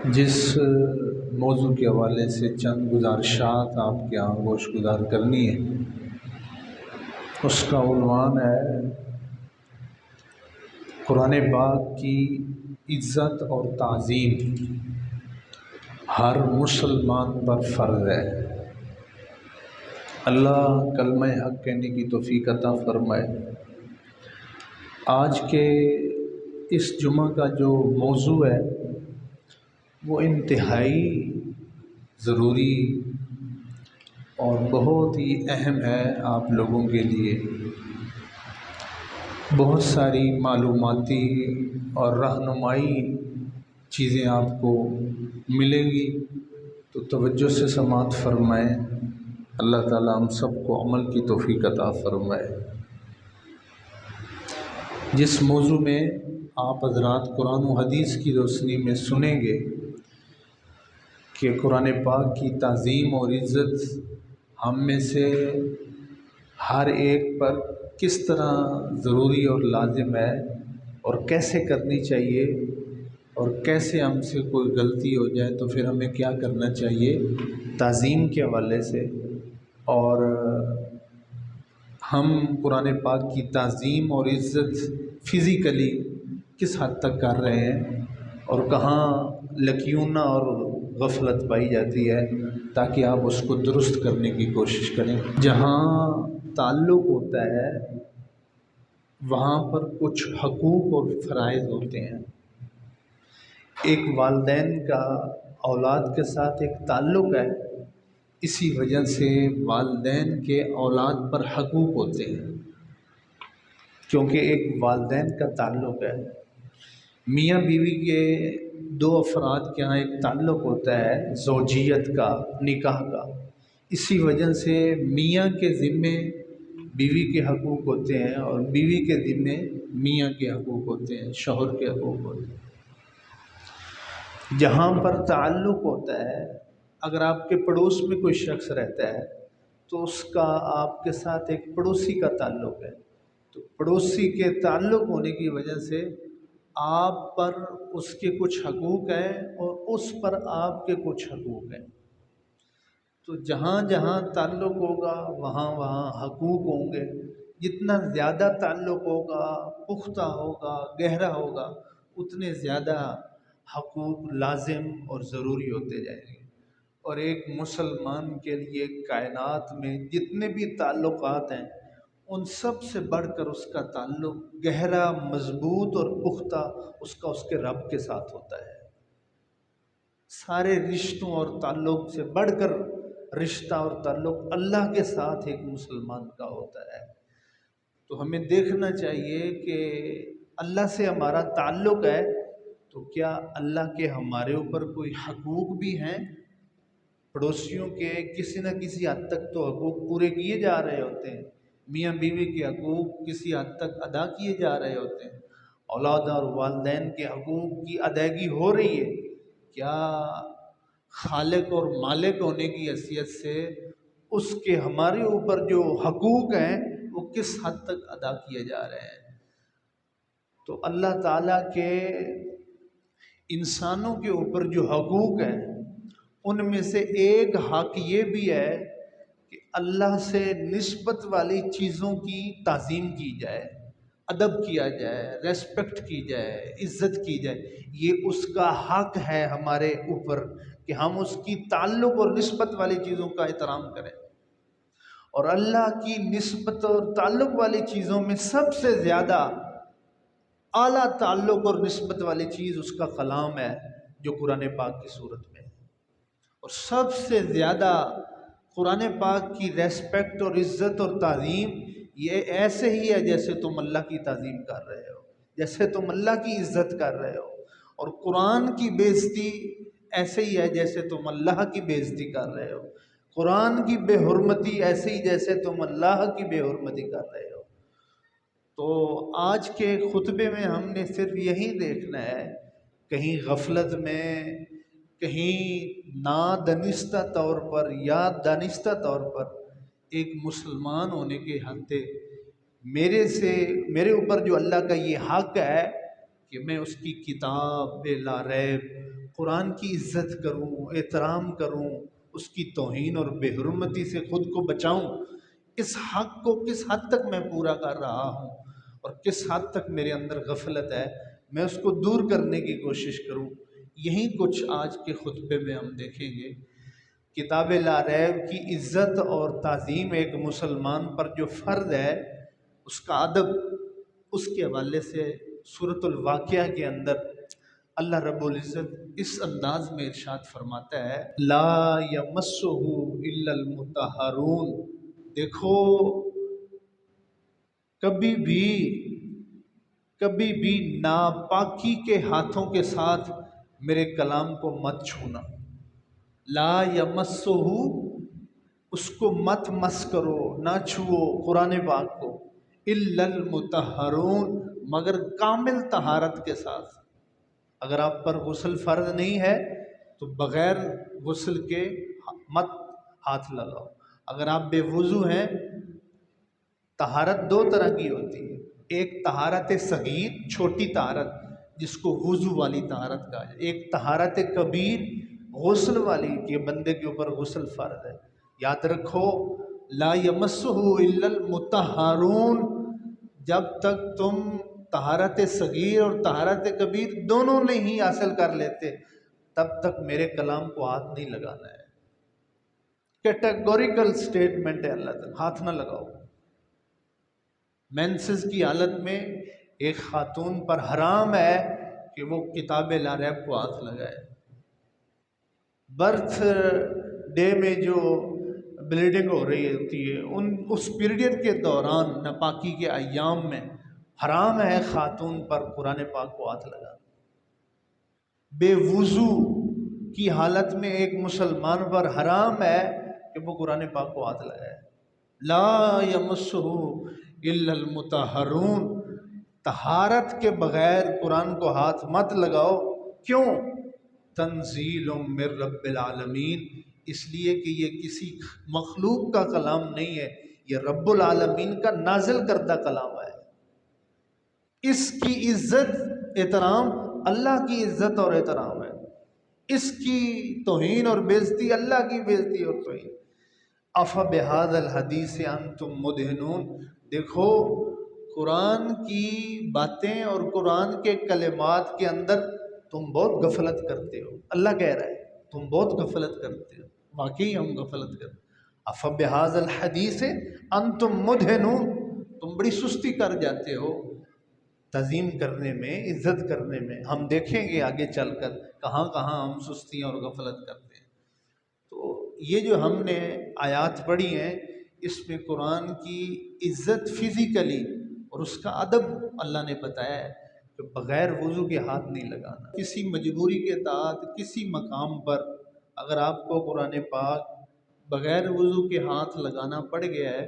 جس موضوع کے حوالے سے چند گزارشات آپ کے یہاں گوش گزار کرنی ہے، اس کا عنوان ہے قرآن پاک کی عزت اور تعظیم ہر مسلمان پر فرض ہے۔ اللہ کلمہ حق کہنے کی توفیق عطا فرمائے۔ آج کے اس جمعہ کا جو موضوع ہے وہ انتہائی ضروری اور بہت ہی اہم ہے آپ لوگوں کے لیے۔ بہت ساری معلوماتی اور رہنمائی چیزیں آپ کو ملیں گی، تو توجہ سے سماعت فرمائیں۔ اللہ تعالیٰ ہم سب کو عمل کی توفیق عطا فرمائے۔ جس موضوع میں آپ حضرات قرآن و حدیث کی روشنی میں سنیں گے کہ قرآن پاک کی تعظیم اور عزت ہم میں سے ہر ایک پر کس طرح ضروری اور لازم ہے، اور کیسے کرنی چاہیے، اور کیسے ہم سے کوئی غلطی ہو جائے تو پھر ہمیں کیا کرنا چاہیے تعظیم کے حوالے سے، اور ہم قرآن پاک کی تعظیم اور عزت فزیکلی کس حد تک کر رہے ہیں اور کہاں لکیونہ اور غفلت پائی جاتی ہے، تاکہ آپ اس کو درست کرنے کی کوشش کریں۔ جہاں تعلق ہوتا ہے وہاں پر کچھ حقوق اور فرائض ہوتے ہیں۔ ایک والدین کا اولاد کے ساتھ ایک تعلق ہے، اسی وجہ سے والدین کے اولاد پر حقوق ہوتے ہیں، کیونکہ ایک والدین کا تعلق ہے۔ میاں بیوی کے دو افراد کے ہاں ایک تعلق ہوتا ہے زوجیت کا، نکاح کا، اسی وجہ سے میاں کے ذمے بیوی کے حقوق ہوتے ہیں اور بیوی کے ذمے میاں کے حقوق ہوتے ہیں، شوہر کے حقوق ہوتے ہیں۔ جہاں پر تعلق ہوتا ہے، اگر آپ کے پڑوس میں کوئی شخص رہتا ہے تو اس کا آپ کے ساتھ ایک پڑوسی کا تعلق ہے، تو پڑوسی کے تعلق ہونے کی وجہ سے آپ پر اس کے کچھ حقوق ہیں اور اس پر آپ کے کچھ حقوق ہیں۔ تو جہاں جہاں تعلق ہوگا وہاں وہاں حقوق ہوں گے۔ جتنا زیادہ تعلق ہوگا، پختہ ہوگا، گہرا ہوگا، اتنے زیادہ حقوق لازم اور ضروری ہوتے جائیں گے۔ اور ایک مسلمان کے لیے کائنات میں جتنے بھی تعلقات ہیں ان سب سے بڑھ کر اس کا تعلق گہرا، مضبوط اور پختہ اس کے رب کے ساتھ ہوتا ہے۔ سارے رشتوں اور تعلق سے بڑھ کر رشتہ اور تعلق اللہ کے ساتھ ایک مسلمان کا ہوتا ہے۔ تو ہمیں دیکھنا چاہیے کہ اللہ سے ہمارا تعلق ہے تو کیا اللہ کے ہمارے اوپر کوئی حقوق بھی ہیں؟ پڑوسیوں کے کسی نہ کسی حد تک تو حقوق پورے کیے جا رہے ہوتے ہیں، میاں بیوی کے حقوق کسی حد تک ادا کیے جا رہے ہوتے ہیں، اولاد اور والدین کے حقوق کی ادائیگی ہو رہی ہے۔ کیا خالق اور مالک ہونے کی حیثیت سے اس کے ہمارے اوپر جو حقوق ہیں وہ کس حد تک ادا کیے جا رہے ہیں؟ تو اللہ تعالیٰ کے انسانوں کے اوپر جو حقوق ہیں ان میں سے ایک حق یہ بھی ہے کہ اللہ سے نسبت والی چیزوں کی تعظیم کی جائے، ادب کیا جائے، ریسپیکٹ کی جائے، عزت کی جائے۔ یہ اس کا حق ہے ہمارے اوپر کہ ہم اس کی تعلق اور نسبت والی چیزوں کا احترام کریں۔ اور اللہ کی نسبت اور تعلق والی چیزوں میں سب سے زیادہ اعلیٰ تعلق اور نسبت والی چیز اس کا کلام ہے جو قرآن پاک کی صورت میں ہے۔ اور سب سے زیادہ قرآن پاک کی ریسپیکٹ اور عزت اور تعظیم یہ ایسے ہی ہے جیسے تم اللہ کی تعظیم کر رہے ہو، جیسے تم اللہ کی عزت کر رہے ہو۔ اور قرآن کی بے عزتی ایسے ہی ہے جیسے تم اللہ کی بے عزتی کر رہے ہو۔ قرآن کی بے حرمتی ایسے ہی جیسے تم اللہ کی بے حرمتی کر رہے ہو۔ تو آج کے خطبے میں ہم نے صرف یہی دیکھنا ہے، کہیں غفلت میں، کہیں نادانستہ طور پر یا دانستہ طور پر ایک مسلمان ہونے کے ناطے میرے اوپر جو اللہ کا یہ حق ہے کہ میں اس کی کتاب لا ریب قرآن کی عزت کروں، احترام کروں، اس کی توہین اور بے حرمتی سے خود کو بچاؤں، اس حق کو کس حد تک میں پورا کر رہا ہوں اور کس حد تک میرے اندر غفلت ہے، میں اس کو دور کرنے کی کوشش کروں۔ یہی کچھ آج کے خطبے میں ہم دیکھیں گے۔ کتاب لا ریب کی عزت اور تعظیم ایک مسلمان پر جو فرض ہے، اس کا ادب، اس کے حوالے سے سورۃ الواقعہ کے اندر اللہ رب العزت اس انداز میں ارشاد فرماتا ہے، لا یمسہ الا المطہرون۔ دیکھو کبھی بھی ناپاکی کے ہاتھوں کے ساتھ میرے کلام کو مت چھونا۔ لا یمسہ، اس کو مت مس کرو، نہ چھوؤ قرآن پاک کو، الا المطہرون، مگر کامل طہارت کے ساتھ۔ اگر آپ پر غسل فرض نہیں ہے تو بغیر غسل کے مت ہاتھ لگاؤ۔ اگر آپ بے وضو ہیں، طہارت دو طرح کی ہوتی ہے، ایک طہارت صغیر، چھوٹی طہارت جس کو وضو والی طہارت کہا جائے، ایک طہارت کبیر، غسل والی، کہ بندے کے اوپر غسل فرض ہے۔ یاد رکھو، لا یمسہ الا المطہرون، جب تک تم طہارت صغیر اور طہارت کبیر دونوں نہیں حاصل کر لیتے تب تک میرے کلام کو ہاتھ نہیں لگانا ہے۔ کیٹیگوریکل سٹیٹمنٹ ہے اللہ تعالیٰ، ہاتھ نہ لگاؤ۔ مینسز کی حالت میں ایک خاتون پر حرام ہے کہ وہ کتاب لا ریب کو ہاتھ لگائے۔ برتھ ڈے میں جو بلیڈنگ ہو رہی ہوتی ہے، اس پیریڈ کے دوران، ناپاکی کے ایام میں حرام ہے خاتون پر قرآن پاک کو ہاتھ لگانا۔ بے وضو کی حالت میں ایک مسلمان پر حرام ہے کہ وہ قرآن پاک کو ہاتھ لگائے۔ لا یمسہ الا المطہرون، طہارت کے بغیر قرآن کو ہاتھ مت لگاؤ۔ کیوں؟ تنزیل من رب العالمین، اس لیے کہ یہ کسی مخلوق کا کلام نہیں ہے، یہ رب العالمین کا نازل کردہ کلام ہے۔ اس کی عزت احترام اللہ کی عزت اور احترام ہے، اس کی توہین اور بےزتی اللہ کی بےزتی اور توہین۔ افبہذا الحدیث انتم مدہنون، دیکھو قرآن کی باتیں اور قرآن کے کلمات کے اندر تم بہت غفلت کرتے ہو۔ اللہ کہہ رہا ہے تم بہت غفلت کرتے ہو، واقعی ہم غفلت کرتے ہیں۔ افبہذا الحدیث انتم مدہنون، تم بڑی سستی کر جاتے ہو تعظیم کرنے میں، عزت کرنے میں۔ ہم دیکھیں گے آگے چل کر کہاں کہاں ہم سستیاں اور غفلت کرتے ہیں۔ تو یہ جو ہم نے آیات پڑھی ہیں، اس میں قرآن کی عزت فزیکلی اور اس کا ادب اللہ نے بتایا ہے کہ بغیر وضو کے ہاتھ نہیں لگانا۔ کسی مجبوری کے تحت کسی مقام پر اگر آپ کو قرآن پاک بغیر وضو کے ہاتھ لگانا پڑ گیا ہے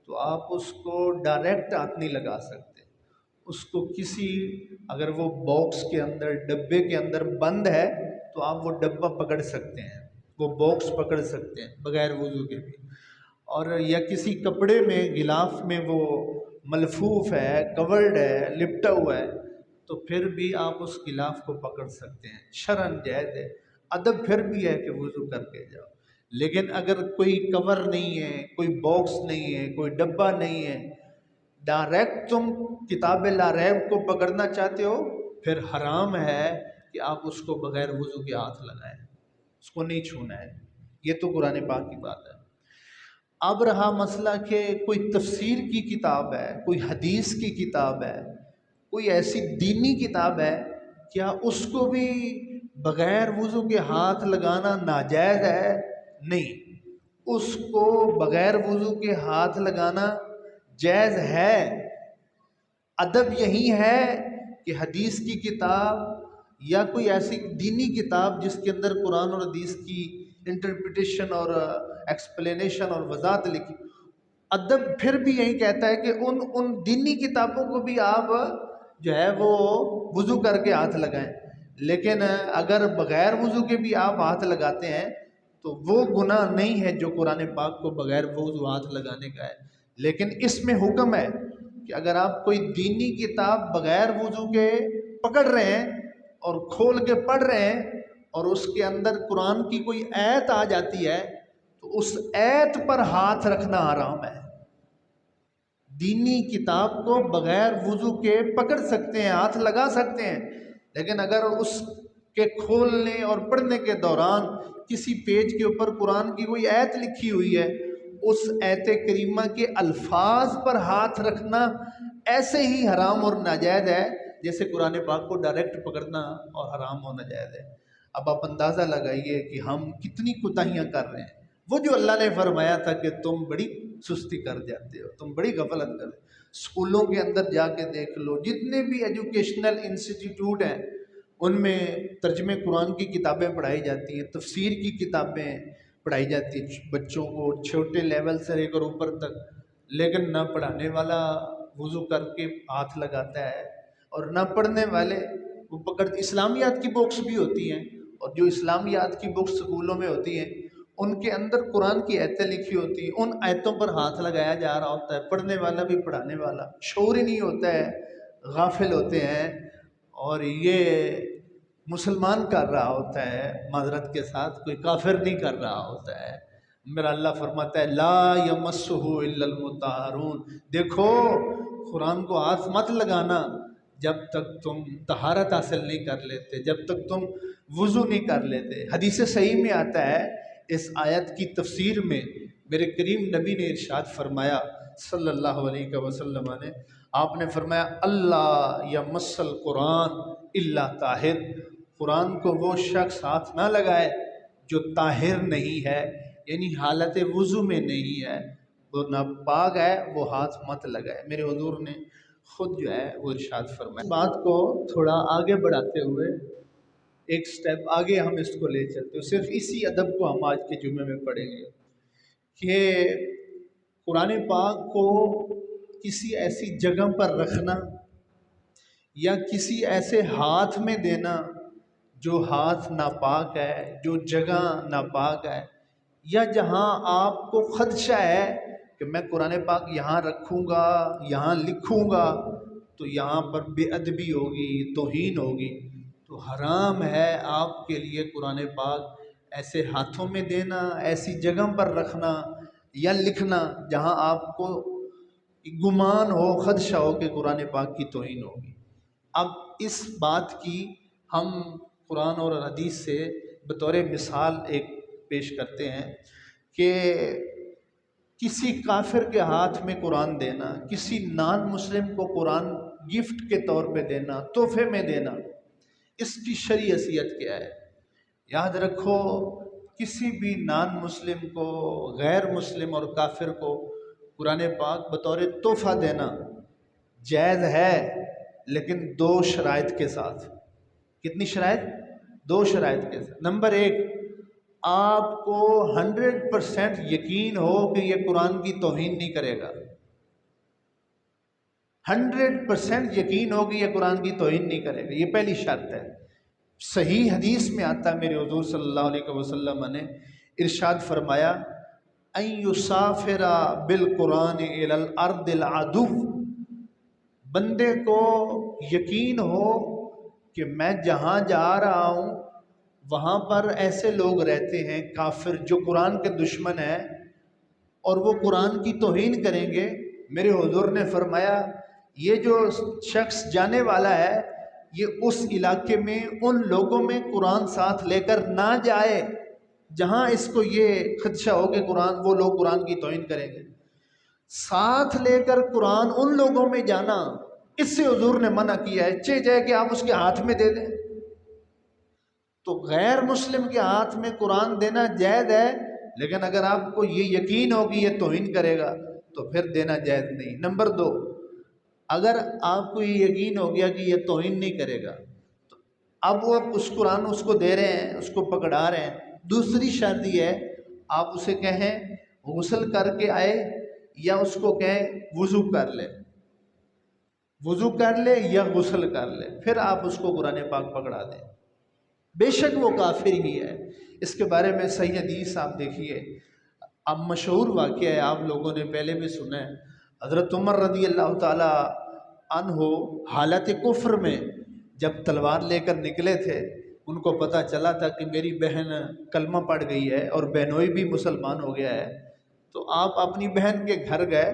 تو آپ اس کو ڈائریکٹ ہاتھ نہیں لگا سکتے، اس کو کسی، اگر وہ باکس کے اندر، ڈبے کے اندر بند ہے تو آپ وہ ڈبہ پکڑ سکتے ہیں، وہ باکس پکڑ سکتے ہیں بغیر وضو کے بھی، اور یا کسی کپڑے میں، غلاف میں وہ ملفوف ہے، کورڈ ہے، لپٹا ہوا ہے، تو پھر بھی آپ اس غلاف کو پکڑ سکتے ہیں، شرعاً جائز ہے۔ ادب پھر بھی ہے کہ وضو کر کے جاؤ، لیکن اگر کوئی کور نہیں ہے، کوئی باکس نہیں ہے، کوئی ڈبہ نہیں ہے، ڈائریکٹ تم کتاب لا ریب کو پکڑنا چاہتے ہو، پھر حرام ہے کہ آپ اس کو بغیر وضو کے ہاتھ لگائیں، اس کو نہیں چھونا ہے۔ یہ تو قرآن پاک کی بات ہے۔ اب رہا مسئلہ کہ کوئی تفسیر کی کتاب ہے، کوئی حدیث کی کتاب ہے، کوئی ایسی دینی کتاب ہے، کیا اس کو بھی بغیر وضو کے ہاتھ لگانا ناجائز ہے؟ نہیں، اس کو بغیر وضو کے ہاتھ لگانا جائز ہے۔ ادب یہی ہے کہ حدیث کی کتاب یا کوئی ایسی دینی کتاب جس کے اندر قرآن اور حدیث کی انٹرپریٹیشن اور ایکسپلینیشن اور وضاحت لکھی، ادب پھر بھی یہی کہتا ہے کہ ان دینی کتابوں کو بھی آپ جو ہے وہ وضو کر کے ہاتھ لگائیں، لیکن اگر بغیر وضو کے بھی آپ ہاتھ لگاتے ہیں تو وہ گناہ نہیں ہے جو قرآن پاک کو بغیر وضو ہاتھ لگانے کا ہے۔ لیکن اس میں حکم ہے کہ اگر آپ کوئی دینی کتاب بغیر وضو کے پکڑ رہے ہیں اور کھول کے پڑھ رہے ہیں اور اس کے اندر قرآن کی کوئی آیت آ جاتی ہے تو اس آیت پر ہاتھ رکھنا حرام ہے۔ دینی کتاب کو بغیر وضو کے پکڑ سکتے ہیں، ہاتھ لگا سکتے ہیں، لیکن اگر اس کے کھولنے اور پڑھنے کے دوران کسی پیج کے اوپر قرآن کی کوئی آیت لکھی ہوئی ہے، اس آیت کریمہ کے الفاظ پر ہاتھ رکھنا ایسے ہی حرام اور ناجائز ہے جیسے قرآن پاک کو ڈائریکٹ پکڑنا اور حرام اور ناجائز ہے۔ اب آپ اندازہ لگائیے کہ ہم کتنی کوتاہیاں کر رہے ہیں۔ وہ جو اللہ نے فرمایا تھا کہ تم بڑی سستی کر جاتے ہو، تم بڑی غفلت کر، اسکولوں کے اندر جا کے دیکھ لو، جتنے بھی ایجوکیشنل انسٹیٹیوٹ ہیں ان میں ترجمے قرآن کی کتابیں پڑھائی جاتی ہیں، تفسیر کی کتابیں پڑھائی جاتی ہیں بچوں کو چھوٹے لیول سے لے کر اوپر تک، لیکن نہ پڑھانے والا وضو کر کے ہاتھ لگاتا ہے اور نہ پڑھنے والے وہ پکڑ۔ اسلامیات کی بکس بھی ہوتی ہیں، اور جو اسلامیات کی بکس اسکولوں میں ہوتی ہیں ان کے اندر قرآن کی آیتیں لکھی ہوتی ہیں، ان آیتوں پر ہاتھ لگایا جا رہا ہوتا ہے، پڑھنے والا بھی پڑھانے والا شعور ہی نہیں ہوتا ہے، غافل ہوتے ہیں، اور یہ مسلمان کر رہا ہوتا ہے، معذرت کے ساتھ کوئی کافر نہیں کر رہا ہوتا ہے۔ میرا اللہ فرماتا ہے لا یمسہ الا المطہرون، دیکھو قرآن کو ہاتھ مت لگانا جب تک تم طہارت حاصل نہیں کر لیتے، جب تک تم وضو نہیں کر لیتے۔ حدیث صحیح میں آتا ہے اس آیت کی تفسیر میں میرے کریم نبی نے ارشاد فرمایا صلی اللہ علیہ وسلم نے، آپ نے فرمایا اللہ یمس القرآن الا طاہر، قرآن کو وہ شخص ہاتھ نہ لگائے جو طاہر نہیں ہے، یعنی حالت وضو میں نہیں ہے، وہ ناپاک ہے، وہ ہاتھ مت لگائے۔ میرے حضور نے خود جو ہے وہ ارشاد فرمایا۔ بات کو تھوڑا آگے بڑھاتے ہوئے ایک سٹیپ آگے ہم اس کو لے چلتے ہیں، صرف اسی ادب کو ہم آج کے جمعے میں پڑھیں گے کہ قرآن پاک کو کسی ایسی جگہ پر رکھنا یا کسی ایسے ہاتھ میں دینا جو ہاتھ ناپاک ہے، جو جگہ ناپاک ہے، یا جہاں آپ کو خدشہ ہے کہ میں قرآن پاک یہاں رکھوں گا، یہاں لکھوں گا تو یہاں پر بے ادبی ہوگی، توہین ہوگی، تو حرام ہے آپ کے لیے قرآن پاک ایسے ہاتھوں میں دینا، ایسی جگہ پر رکھنا یا لکھنا جہاں آپ کو گمان ہو، خدشہ ہو کہ قرآن پاک کی توہین ہوگی۔ اب اس بات کی ہم قرآن اور حدیث سے بطور مثال ایک پیش کرتے ہیں کہ کسی کافر کے ہاتھ میں قرآن دینا، کسی نان مسلم کو قرآن گفٹ کے طور پہ دینا، تحفے میں دینا، اس کی شرعی حیثیت کیا ہے؟ یاد رکھو کسی بھی نان مسلم کو، غیر مسلم اور کافر کو قرآن پاک بطور تحفہ دینا جائز ہے، لیکن دو شرائط کے ساتھ۔ کتنی شرائط؟ دو شرائط کے ساتھ۔ نمبر ایک، آپ کو 100% یقین ہو کہ یہ قرآن کی توہین نہیں کرے گا، 100% یقین ہو کہ یہ قرآن کی توہین نہیں کرے گا، یہ پہلی شرط ہے۔ صحیح حدیث میں آتا ہے، میرے حضور صلی اللہ علیہ وسلم نے ارشاد فرمایا ان یسافر بالقرآن الی الارض العدو، بندے کو یقین ہو کہ میں جہاں جا رہا ہوں وہاں پر ایسے لوگ رہتے ہیں کافر جو قرآن کے دشمن ہیں اور وہ قرآن کی توہین کریں گے۔ میرے حضور نے فرمایا یہ جو شخص جانے والا ہے یہ اس علاقے میں ان لوگوں میں قرآن ساتھ لے کر نہ جائے جہاں اس کو یہ خدشہ ہو کہ وہ لوگ قرآن کی توہین کریں گے۔ ساتھ لے کر قرآن ان لوگوں میں جانا، اس سے حضور نے منع کیا ہے، چاہے کہ آپ اس کے ہاتھ میں دے دیں۔ تو غیر مسلم کے ہاتھ میں قرآن دینا جائز ہے، لیکن اگر آپ کو یہ یقین ہو کہ یہ توہین کرے گا تو پھر دینا جائز نہیں۔ نمبر دو، اگر آپ کو یہ یقین ہو گیا کہ یہ توہین نہیں کرے گا تو اب وہ اس قرآن اس کو دے رہے ہیں، اس کو پکڑا رہے ہیں، دوسری شرط یہ ہے آپ اسے کہیں غسل کر کے آئے یا اس کو کہیں وضو کر لے، وضو کر لے یا غسل کر لے، پھر آپ اس کو قرآن پاک پکڑا دیں، بے شک وہ کافر ہی ہے۔ اس کے بارے میں صحیح حدیث آپ دیکھیے، اب مشہور واقعہ ہے، آپ لوگوں نے پہلے بھی سنا ہے، حضرت عمر رضی اللہ تعالی عنہ حالت کفر میں جب تلوار لے کر نکلے تھے ان کو پتہ چلا تھا کہ میری بہن کلمہ پڑھ گئی ہے اور بہنوئی بھی مسلمان ہو گیا ہے، تو آپ اپنی بہن کے گھر گئے،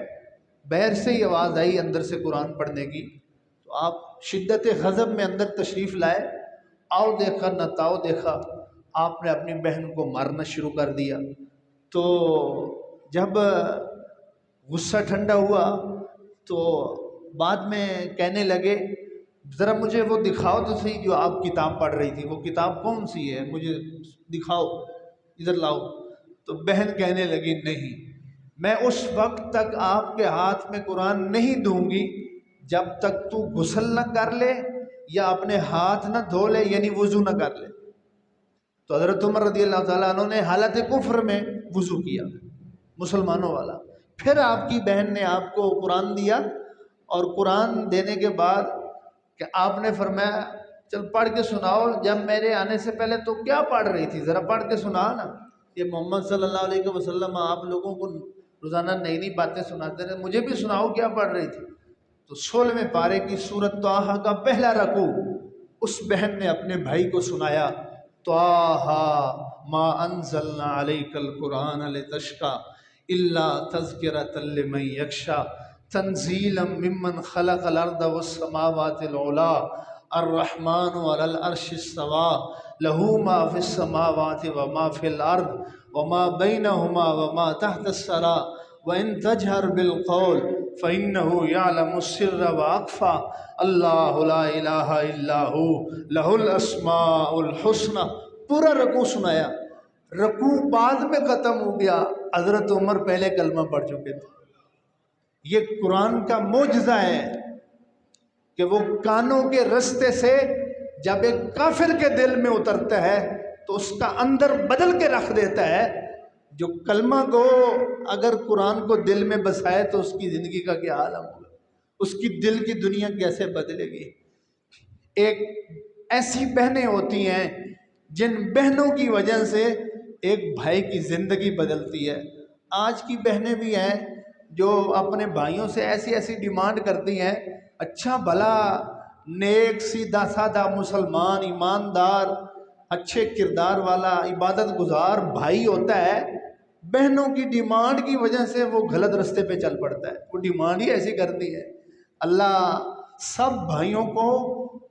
باہر سے ہی آواز آئی اندر سے قرآن پڑھنے کی، تو آپ شدت غضب میں اندر تشریف لائے، آؤ دیکھا نہ تاؤ دیکھا، آپ نے اپنی بہن کو مارنا شروع کر دیا۔ تو جب غصہ ٹھنڈا ہوا تو بعد میں کہنے لگے ذرا مجھے وہ دکھاؤ تو صحیح جو آپ کتاب پڑھ رہی تھی، وہ کتاب کون سی ہے، مجھے دکھاؤ، ادھر لاؤ۔ تو بہن کہنے لگی نہیں، میں اس وقت تک آپ کے ہاتھ میں قرآن نہیں دوں گی جب تک تو غسل نہ کر لے یا اپنے ہاتھ نہ دھو لے، یعنی وضو نہ کر لے۔ تو حضرت عمر رضی اللہ تعالیٰ عنہ نے حالت کفر میں وضو کیا، مسلمانوں والا، پھر آپ کی بہن نے آپ کو قرآن دیا، اور قرآن دینے کے بعد کہ آپ نے فرمایا چل پڑھ کے سناؤ، جب میرے آنے سے پہلے تو کیا پڑھ رہی تھی، ذرا پڑھ کے سنا نا۔ یہ محمد صلی اللہ علیہ وسلم آپ لوگوں کو روزانہ نئی نئی باتیں سناتے رہے، مجھے بھی سناؤ کیا پڑھ رہی تھی۔ تو 16ویں پارے کی سورۃ طٰہٰ کا پہلا رکوع اس بہن نے اپنے بھائی کو سنایا، طٰہٰ ما انزلنا علیک القرآن لتشقیٰ الا تذکرۃ لمن یخشیٰ تنزیلا ممن خلق الارض والسماوات العلیٰ الرحمن علی العرش استویٰ لہ ما فی السماوات وما فی الارض وما بینہما وما تحت الثریٰ وَإِن تَجْهَرْ بِالْقَوْلِ فَإِنَّهُ يَعْلَمُ السِّرَّ وَأَخْفَى اللہ لا الہ الا ہو لہ الاسماء الحسنى۔ پورا رکوع سنایا، رکوع بعد میں ختم ہو گیا، حضرت عمر پہلے کلمہ پڑھ چکے تھے۔ یہ قرآن کا معجزہ ہے کہ وہ کانوں کے رستے سے جب ایک کافر کے دل میں اترتا ہے تو اس کا اندر بدل کے رکھ دیتا ہے۔ جو کلمہ کو اگر قرآن کو دل میں بسائے تو اس کی زندگی کا کیا عالم ہوگا، اس کی دل کی دنیا کیسے بدلے گی۔ ایک ایسی بہنیں ہوتی ہیں جن بہنوں کی وجہ سے ایک بھائی کی زندگی بدلتی ہے۔ آج کی بہنیں بھی ہیں جو اپنے بھائیوں سے ایسی ایسی ڈیمانڈ کرتی ہیں، اچھا بھلا نیک سیدھا سادہ مسلمان ایماندار اچھے کردار والا عبادت گزار بھائی ہوتا ہے، بہنوں کی ڈیمانڈ کی وجہ سے وہ غلط رستے پہ چل پڑتا ہے، وہ ڈیمانڈ ہی ایسی کرتی ہے۔ اللہ سب بھائیوں کو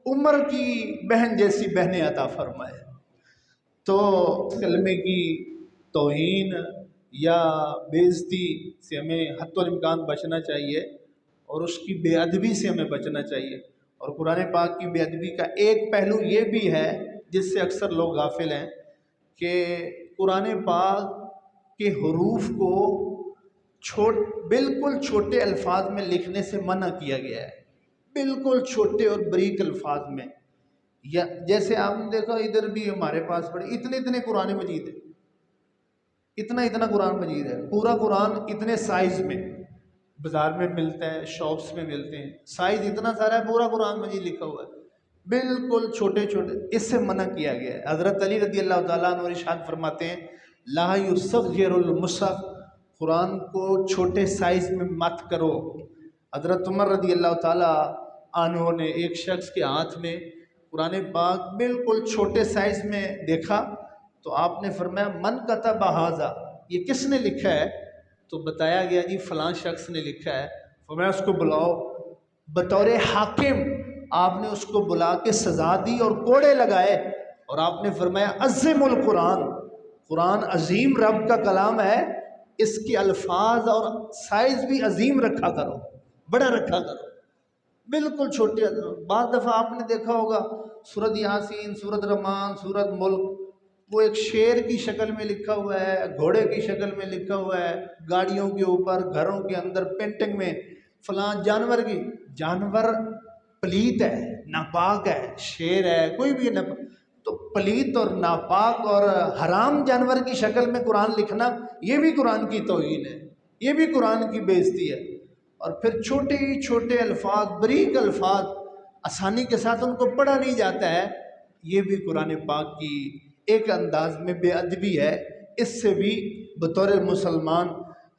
عمر کی بہن جیسی بہنیں عطا فرمائے۔ تو کلمے کی توہین یا بے عزتی سے ہمیں حتی الامکان بچنا چاہیے، اور اس کی بے ادبی سے ہمیں بچنا چاہیے۔ اور قرآن پاک کی بے ادبی کا ایک پہلو یہ بھی ہے جس سے اکثر لوگ غافل ہیں کہ قرآن پاک کے حروف کو بالکل چھوٹے الفاظ میں لکھنے سے منع کیا گیا ہے، بالکل چھوٹے اور بریک الفاظ میں۔ یا جیسے آپ نے دیکھا ادھر بھی ہمارے پاس پڑے اتنے قرآن مجید ہے، اتنا قرآن مجید ہے، پورا قرآن اتنے سائز میں بازار میں ملتا ہے، شاپس میں ملتے ہیں، سائز اتنا سارا ہے، پورا قرآن مجید لکھا ہوا ہے، بالکل چھوٹے چھوٹے، اس سے منع کیا گیا ہے۔ حضرت علی رضی اللہ تعالیٰ عنہ ارشاد فرماتے ہیں لا یصغر المصحف، قرآن کو چھوٹے سائز میں مت کرو۔ حضرت عمر رضی اللہ تعالیٰ عنہ نے ایک شخص کے ہاتھ میں قرآن پاک بالکل چھوٹے سائز میں دیکھا تو آپ نے فرمایا من کتب ھذا، یہ کس نے لکھا ہے؟ تو بتایا گیا جی فلاں شخص نے لکھا ہے۔ فرمایا اس کو بلاؤ۔ بطور حاکم آپ نے اس کو بلا کے سزا دی اور کوڑے لگائے، اور آپ نے فرمایا عظم القرآن، قرآن عظیم رب کا کلام ہے، اس کے الفاظ اور سائز بھی عظیم رکھا کرو، بڑا رکھا کرو، بالکل چھوٹے۔ بعض دفعہ آپ نے دیکھا ہوگا سورۃ یاسین، سورۃ رحمان، سورۃ ملک، وہ ایک شیر کی شکل میں لکھا ہوا ہے، گھوڑے کی شکل میں لکھا ہوا ہے، گاڑیوں کے اوپر، گھروں کے اندر پینٹنگ میں فلاں جانور کی، جانور پلیت ہے، ناپاک ہے، شیر ہے، کوئی بھی تو پلیت اور ناپاک اور حرام جانور کی شکل میں قرآن لکھنا، یہ بھی قرآن کی توہین ہے، یہ بھی قرآن کی بے عزتی ہے۔ اور پھر چھوٹے ہی چھوٹے الفاظ، بریک الفاظ، آسانی کے ساتھ ان کو پڑھا نہیں جاتا ہے، یہ بھی قرآن پاک کی ایک انداز میں بے ادبی ہے۔ اس سے بھی بطور مسلمان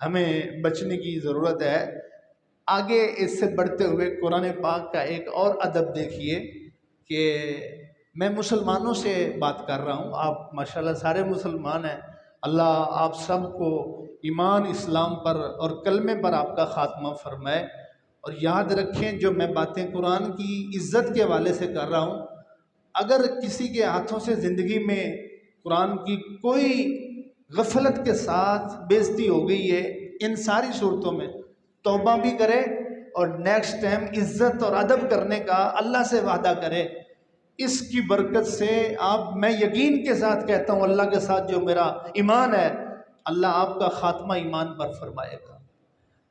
ہمیں بچنے کی ضرورت ہے۔ آگے اس سے بڑھتے ہوئے قرآن پاک کا ایک اور ادب دیکھیے کہ میں مسلمانوں سے بات کر رہا ہوں، آپ ماشاءاللہ سارے مسلمان ہیں، اللہ آپ سب کو ایمان اسلام پر اور کلمے پر آپ کا خاتمہ فرمائے۔ اور یاد رکھیں جو میں باتیں قرآن کی عزت کے حوالے سے کر رہا ہوں، اگر کسی کے ہاتھوں سے زندگی میں قرآن کی کوئی غفلت کے ساتھ بے عزتی ہو گئی ہے، ان ساری صورتوں میں توبہ بھی کرے اور نیکسٹ ٹائم عزت اور ادب کرنے کا اللہ سے وعدہ کرے۔ اس کی برکت سے میں یقین کے ساتھ کہتا ہوں، اللہ کے ساتھ جو میرا ایمان ہے، اللہ آپ کا خاتمہ ایمان پر فرمائے گا۔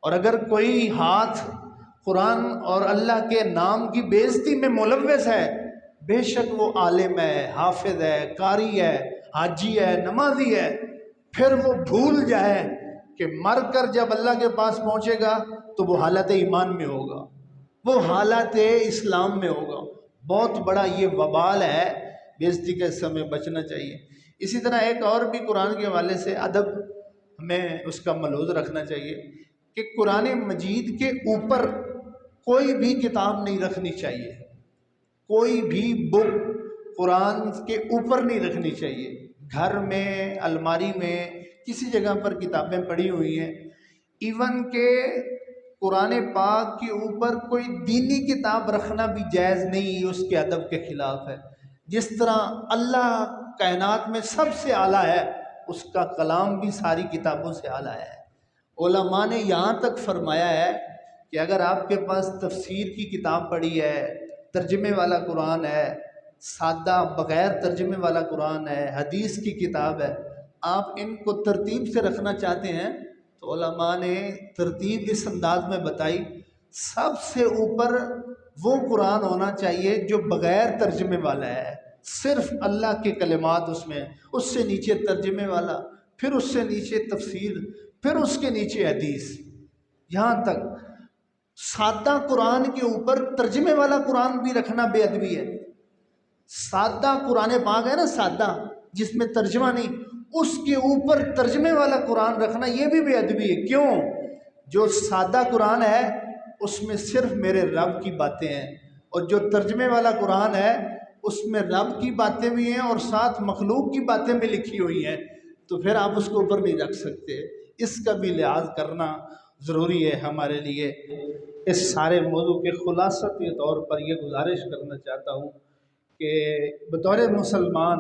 اور اگر کوئی ہاتھ قرآن اور اللہ کے نام کی بے عزتی میں ملوث ہے، بے شک وہ عالم ہے، حافظ ہے، قاری ہے، حاجی ہے، نمازی ہے، پھر وہ بھول جائے کہ مر کر جب اللہ کے پاس پہنچے گا تو وہ حالت ایمان میں ہوگا، وہ حالت اسلام میں ہوگا۔ بہت بڑا یہ وبال ہے، بے عزتی کے سمے بچنا چاہیے۔ اسی طرح ایک اور بھی قرآن کے حوالے سے ادب ہمیں اس کا ملحوظ رکھنا چاہیے کہ قرآن مجید کے اوپر کوئی بھی کتاب نہیں رکھنی چاہیے، کوئی بھی بک قرآن کے اوپر نہیں رکھنی چاہیے۔ گھر میں، الماری میں، کسی جگہ پر کتابیں پڑھی ہوئی ہیں، ایون کہ قرآن پاک کے اوپر کوئی دینی کتاب رکھنا بھی جائز نہیں، اس کے ادب کے خلاف ہے۔ جس طرح اللہ کائنات میں سب سے اعلیٰ ہے، اس کا کلام بھی ساری کتابوں سے اعلیٰ ہے۔ علماء نے یہاں تک فرمایا ہے کہ اگر آپ کے پاس تفسیر کی کتاب پڑھی ہے، ترجمے والا قرآن ہے، سادہ بغیر ترجمے والا قرآن ہے، حدیث کی کتاب ہے، آپ ان کو ترتیب سے رکھنا چاہتے ہیں تو علماء نے ترتیب اس انداز میں بتائی، سب سے اوپر وہ قرآن ہونا چاہیے جو بغیر ترجمے والا ہے، صرف اللہ کے کلمات اس میں، اس سے نیچے ترجمے والا، پھر اس سے نیچے تفسیر، پھر اس کے نیچے حدیث۔ یہاں تک سادہ قرآن کے اوپر ترجمے والا قرآن بھی رکھنا بے ادبی ہے۔ سادہ قرآن پاک ہے نا، سادہ جس میں ترجمہ نہیں، اس کے اوپر ترجمے والا قرآن رکھنا یہ بھی بے ادبی ہے۔ کیوں؟ جو سادہ قرآن ہے اس میں صرف میرے رب کی باتیں ہیں، اور جو ترجمے والا قرآن ہے اس میں رب کی باتیں بھی ہیں اور ساتھ مخلوق کی باتیں بھی لکھی ہوئی ہیں، تو پھر آپ اس کو اوپر نہیں رکھ سکتے۔ اس کا بھی لحاظ کرنا ضروری ہے ہمارے لیے۔ اس سارے موضوع کے خلاصہ کے طور پر یہ گزارش کرنا چاہتا ہوں کہ بطور مسلمان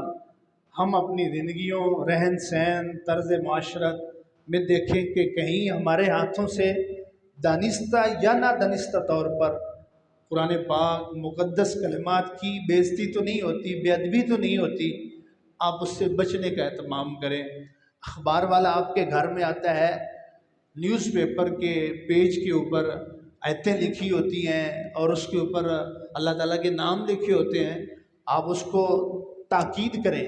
ہم اپنی زندگیوں، رہن سہن، طرز معاشرت میں دیکھیں کہ کہیں ہمارے ہاتھوں سے دانستہ یا نادانستہ طور پر قرآن پاک مقدس کلمات کی بے عزتی تو نہیں ہوتی، بے ادبی تو نہیں ہوتی۔ آپ اس سے بچنے کا اہتمام کریں۔ اخبار والا آپ کے گھر میں آتا ہے، نیوز پیپر کے پیج کے اوپر آیتیں لکھی ہوتی ہیں اور اس کے اوپر اللہ تعالیٰ کے نام لکھے ہوتے ہیں، آپ اس کو تاکید کریں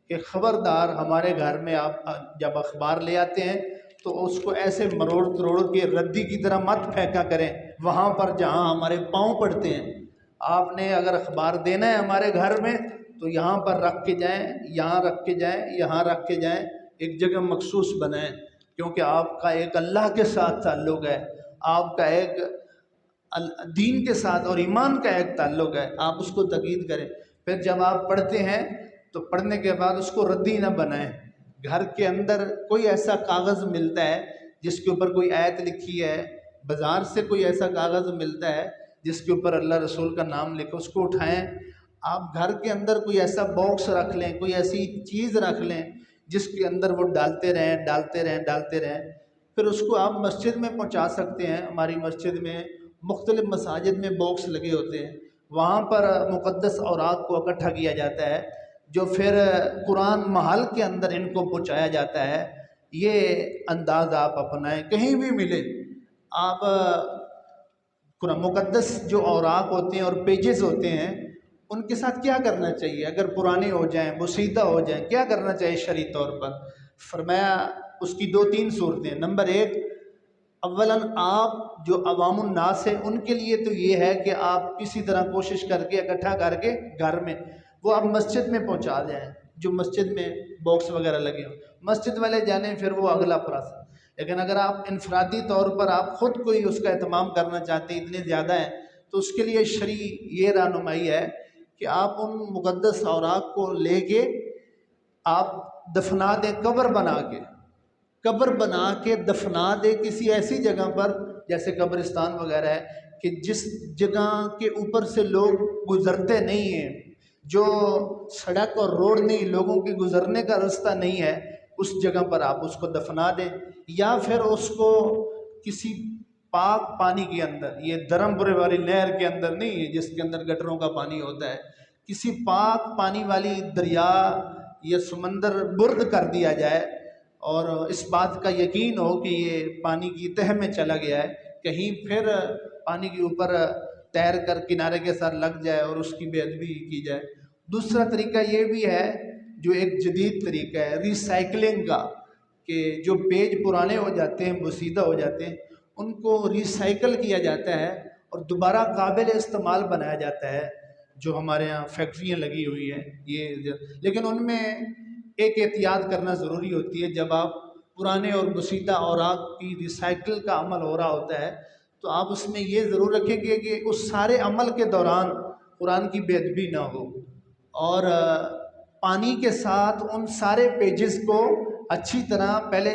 کہ خبردار ہمارے گھر میں آپ جب اخبار لے آتے ہیں تو اس کو ایسے مروڑ تروڑ کے ردی کی طرح مت پھینکا کریں وہاں پر جہاں ہمارے پاؤں پڑتے ہیں۔ آپ نے اگر اخبار دینا ہے ہمارے گھر میں تو یہاں پر رکھ کے جائیں، یہاں رکھ کے جائیں، یہاں رکھ کے جائیں، ایک جگہ مخصوص بنائیں، کیونکہ آپ کا ایک اللہ کے ساتھ تعلق ہے، آپ کا ایک دین کے ساتھ اور ایمان کا ایک تعلق ہے، آپ اس کو تاکید کریں۔ پھر جب آپ پڑھتے ہیں تو پڑھنے کے بعد اس کو ردی نہ بنائیں۔ گھر کے اندر کوئی ایسا کاغذ ملتا ہے جس کے اوپر کوئی آیت لکھی ہے، بازار سے کوئی ایسا کاغذ ملتا ہے جس کے اوپر اللہ رسول کا نام لکھو، اس کو اٹھائیں۔ آپ گھر کے اندر کوئی ایسا باکس رکھ لیں، کوئی ایسی چیز رکھ لیں جس کے اندر وہ ڈالتے رہیں ڈالتے رہیں ڈالتے رہیں، پھر اس کو آپ مسجد میں پہنچا سکتے ہیں۔ ہماری مسجد میں، مختلف مساجد میں باکس لگے ہوتے ہیں، وہاں پر مقدس اوراق کو اکٹھا کیا جاتا ہے، جو پھر قرآن محل کے اندر ان کو پہنچایا جاتا ہے۔ یہ انداز آپ اپنائیں، کہیں بھی ملے آپ قرآن مقدس جو اوراق ہوتے ہیں اور پیجز ہوتے ہیں ان کے ساتھ کیا کرنا چاہیے؟ اگر پرانے ہو جائیں، بوسیدہ ہو جائیں، کیا کرنا چاہیے شرعی طور پر؟ فرمایا اس کی 2-3 صورتیں۔ نمبر 1، اولاً آپ جو عوام الناس ہیں ان کے لیے تو یہ ہے کہ آپ کسی طرح کوشش کر کے اکٹھا کر کے گھر میں وہ آپ مسجد میں پہنچا دیں، جو مسجد میں باکس وغیرہ لگے ہوں، مسجد والے جانیں، پھر وہ اگلا پروسیس۔ لیکن اگر آپ انفرادی طور پر آپ خود کوئی اس کا اہتمام کرنا چاہتے ہیں، اتنے زیادہ ہیں، تو اس کے لیے شرعی یہ رہنمائی ہے کہ آپ ان مقدس اوراق کو لے کے آپ دفنا دیں، قبر بنا کے دفنا دیں کسی ایسی جگہ پر، جیسے قبرستان وغیرہ ہے، کہ جس جگہ کے اوپر سے لوگ گزرتے نہیں ہیں، جو سڑک اور روڈ نہیں، لوگوں کے گزرنے کا راستہ نہیں ہے، اس جگہ پر آپ اس کو دفنا دیں، یا پھر اس کو کسی پاک پانی کے اندر، یہ دھرم پورے والی نہر کے اندر نہیں ہے جس کے اندر گٹروں کا پانی ہوتا ہے، کسی پاک پانی والی دریا یا سمندر برد کر دیا جائے، اور اس بات کا یقین ہو کہ یہ پانی کی تہہ میں چلا گیا ہے، کہیں پھر پانی کے اوپر تیر کر کنارے کے ساتھ لگ جائے اور اس کی بے ادبی کی جائے۔ دوسرا طریقہ یہ بھی ہے جو ایک جدید طریقہ ہے ریسائکلنگ کا، کہ جو پیج پرانے ہو جاتے ہیں، بوسیدہ ہو جاتے ہیں، ان کو ریسائکل کیا جاتا ہے اور دوبارہ قابل استعمال بنایا جاتا ہے، جو ہمارے ہاں فیکٹریاں لگی ہوئی ہیں یہ، لیکن ان میں ایک احتیاط کرنا ضروری ہوتی ہے۔ جب آپ پرانے اور بوسیدہ اوراق کی ریسائکل کا عمل ہو رہا ہوتا ہے تو آپ اس میں یہ ضرور رکھیں گے کہ اس سارے عمل کے دوران قرآن کی بے ادبی نہ ہو، اور پانی کے ساتھ ان سارے پیجز کو اچھی طرح پہلے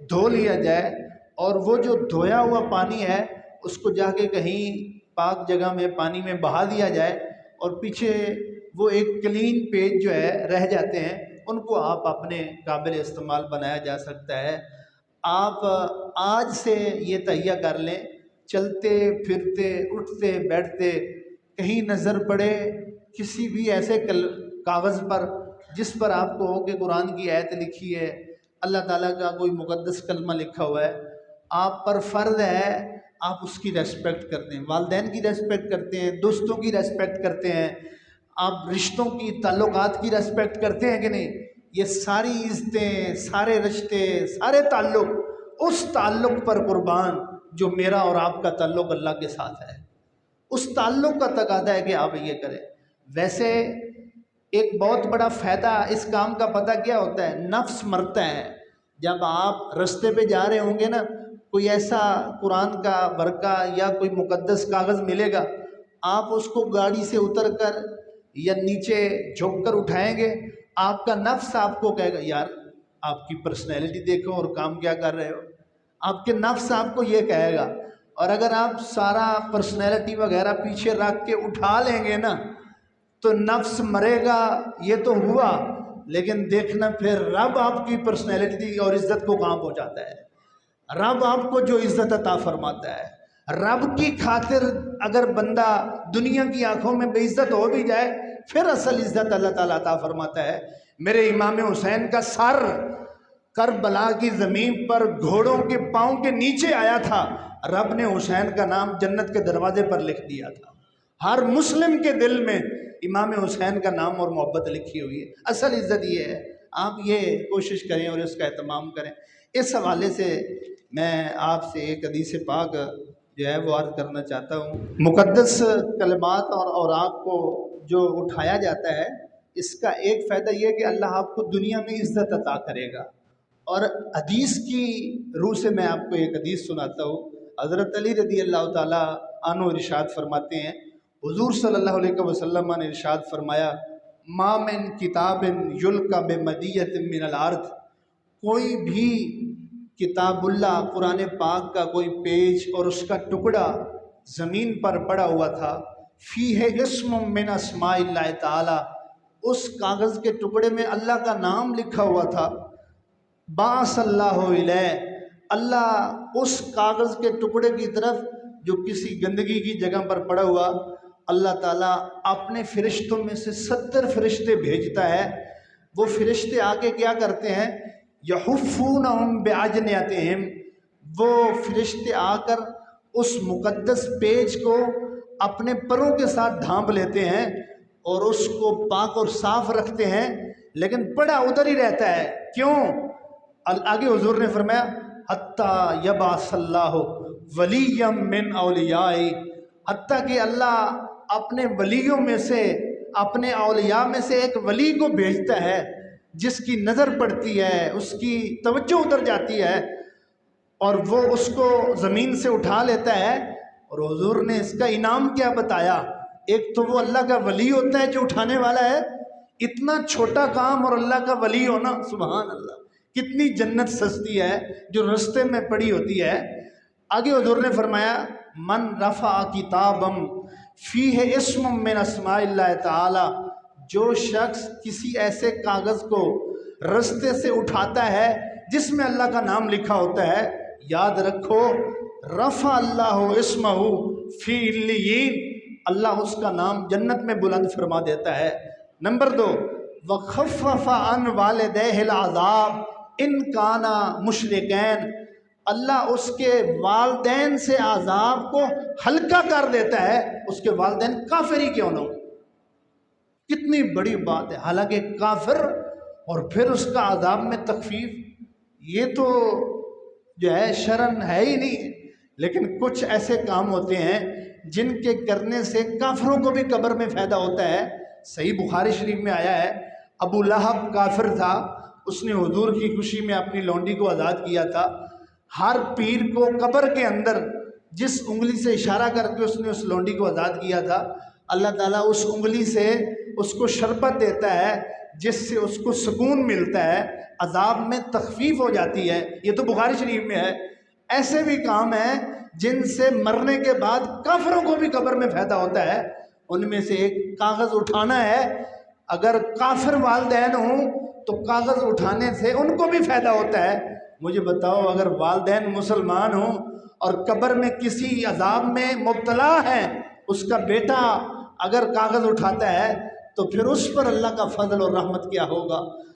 دھو لیا جائے، اور وہ جو دھویا ہوا پانی ہے اس کو جا کے کہیں پاک جگہ میں پانی میں بہا دیا جائے، اور پیچھے وہ ایک کلین پیج جو ہے رہ جاتے ہیں، ان کو آپ اپنے قابل استعمال بنایا جا سکتا ہے۔ آپ آج سے یہ تہیہ کر لیں، چلتے پھرتے اٹھتے بیٹھتے کہیں نظر پڑے کسی بھی ایسے کاغذ پر جس پر آپ کو ہو کہ قرآن کی آیت لکھی ہے، اللہ تعالیٰ کا کوئی مقدس کلمہ لکھا ہوا ہے، آپ پر فرض ہے آپ اس کی ریسپیکٹ کرتے ہیں، والدین کی ریسپیکٹ کرتے ہیں، دوستوں کی ریسپیکٹ کرتے ہیں، آپ رشتوں کی، تعلقات کی ریسپیکٹ کرتے ہیں کہ نہیں؟ یہ ساری عزتیں، سارے رشتے، سارے تعلق اس تعلق پر قربان جو میرا اور آپ کا تعلق اللہ کے ساتھ ہے، اس تعلق کا تقاضا ہے کہ آپ یہ کریں۔ ویسے ایک بہت بڑا فائدہ اس کام کا پتہ کیا ہوتا ہے؟ نفس مرتا ہے۔ جب آپ رستے پہ جا رہے ہوں گے نا، کوئی ایسا قرآن کا ورقہ یا کوئی مقدس کاغذ ملے گا، آپ اس کو گاڑی سے اتر کر یا نیچے جھک کر اٹھائیں گے، آپ کا نفس آپ کو کہے گا یار آپ کی پرسنالٹی دیکھو اور کام کیا کر رہے ہو، آپ کے نفس آپ کو یہ کہے گا۔ اور اگر آپ سارا پرسنالٹی وغیرہ پیچھے رکھ کے اٹھا لیں گے نا تو نفس مرے گا، یہ تو ہوا، لیکن دیکھنا پھر رب آپ کی پرسنالٹی اور عزت کو کہاں پہنچاتا ہے۔ رب آپ کو جو عزت عطا فرماتا ہے، رب کی خاطر اگر بندہ دنیا کی آنکھوں میں بے عزت ہو بھی جائے پھر اصل عزت اللہ تعالیٰ عطا فرماتا ہے۔ میرے امام حسین کا سر کربلا کی زمین پر گھوڑوں کے پاؤں کے نیچے آیا تھا، رب نے حسین کا نام جنت کے دروازے پر لکھ دیا تھا۔ ہر مسلم کے دل میں امام حسین کا نام اور محبت لکھی ہوئی ہے۔ اصل عزت یہ ہے، آپ یہ کوشش کریں اور اس کا اہتمام کریں۔ اس حوالے سے میں آپ سے ایک حدیث پاک جو ہے وہ عرض کرنا چاہتا ہوں۔ مقدس کلمات اور اوراق کو جو اٹھایا جاتا ہے، اس کا ایک فائدہ یہ کہ اللہ آپ کو دنیا میں عزت عطا کرے گا۔ اور حدیث کی روح سے میں آپ کو ایک حدیث سناتا ہوں۔ حضرت علی رضی اللہ تعالیٰ عنہ ارشاد فرماتے ہیں، حضور صلی اللہ علیہ وسلم نے ارشاد فرمایا، ما من کتاب یلقی بمدیۃ من الارض، کوئی بھی کتاب اللہ قرآن پاک کا کوئی پیج اور اس کا ٹکڑا زمین پر پڑا ہوا تھا، فیہ اسم من اسماء اللہ تعالی، اس کاغذ کے ٹکڑے میں اللہ کا نام لکھا ہوا تھا، بعث اللہ الیہ، اللہ اس کاغذ کے ٹکڑے کی طرف جو کسی گندگی کی جگہ پر پڑا ہوا، اللہ تعالیٰ اپنے فرشتوں میں سے 70 فرشتے بھیجتا ہے۔ وہ فرشتے آ کے کیا کرتے ہیں؟ یحفونہم باجنحتہم، وہ فرشتے آ کر اس مقدس پیج کو اپنے پروں کے ساتھ ڈھانپ لیتے ہیں اور اس کو پاک اور صاف رکھتے ہیں، لیکن پڑا ادھر ہی رہتا ہے۔ کیوں؟ آگے حضور نے فرمایا، حتیٰ یبعث اللہ ولیا من اولیائی، حتیٰ کہ اللہ اپنے ولیوں میں سے، اپنے اولیاء میں سے ایک ولی کو بھیجتا ہے جس کی نظر پڑتی ہے، اس کی توجہ ادھر جاتی ہے اور وہ اس کو زمین سے اٹھا لیتا ہے۔ اور حضور نے اس کا انعام کیا بتایا ایک تو وہ اللہ کا ولی ہوتا ہے جو اٹھانے والا ہے، اتنا چھوٹا کام اور اللہ کا ولی ہونا، سبحان اللہ، کتنی جنت سستی ہے جو رستے میں پڑی ہوتی ہے۔ آگے حضور نے فرمایا من رفع کتابم فیہ اسم من اسماء اللہ تعالی، جو شخص کسی ایسے کاغذ کو رستے سے اٹھاتا ہے جس میں اللہ کا نام لکھا ہوتا ہے، یاد رکھو رفع اللہ اسمہ فی علیین، اللہ اس کا نام جنت میں بلند فرما دیتا ہے۔ نمبر 2، وَخَفَّفَ عَنْ وَالِدَيْهِ الْعَذَابِ إِنْ كَانَا مُشْرِكَيْنِ، اللہ اس کے والدین سے عذاب کو ہلکا کر دیتا ہے، اس کے والدین کافر ہی کیوں نہ ہو۔ کتنی بڑی بات ہے، حالانکہ کافر اور پھر اس کا عذاب میں تخفیف، یہ تو جو ہے شرن ہے ہی نہیں۔ لیکن کچھ ایسے کام ہوتے ہیں جن کے کرنے سے کافروں کو بھی قبر میں فائدہ ہوتا ہے۔ صحیح بخاری شریف میں آیا ہے، ابو لہب کافر تھا، اس نے حضور کی خوشی میں اپنی لونڈی کو آزاد کیا تھا۔ ہر پیر کو قبر کے اندر جس انگلی سے اشارہ کر کے اس نے اس لونڈی کو آزاد کیا تھا، اللہ تعالیٰ اس انگلی سے اس کو شربت دیتا ہے جس سے اس کو سکون ملتا ہے، عذاب میں تخفیف ہو جاتی ہے۔ یہ تو بخاری شریف میں ہے۔ ایسے بھی کام ہیں جن سے مرنے کے بعد کافروں کو بھی قبر میں فائدہ ہوتا ہے۔ ان میں سے ایک کاغذ اٹھانا ہے، اگر کافر والدین ہوں تو کاغذ اٹھانے سے ان کو بھی فائدہ ہوتا ہے۔ مجھے بتاؤ اگر والدین مسلمان ہوں اور قبر میں کسی عذاب میں مبتلا ہے، اس کا بیٹا اگر کاغذ اٹھاتا ہے تو پھر اس پر اللہ کا فضل اور رحمت کیا ہوگا۔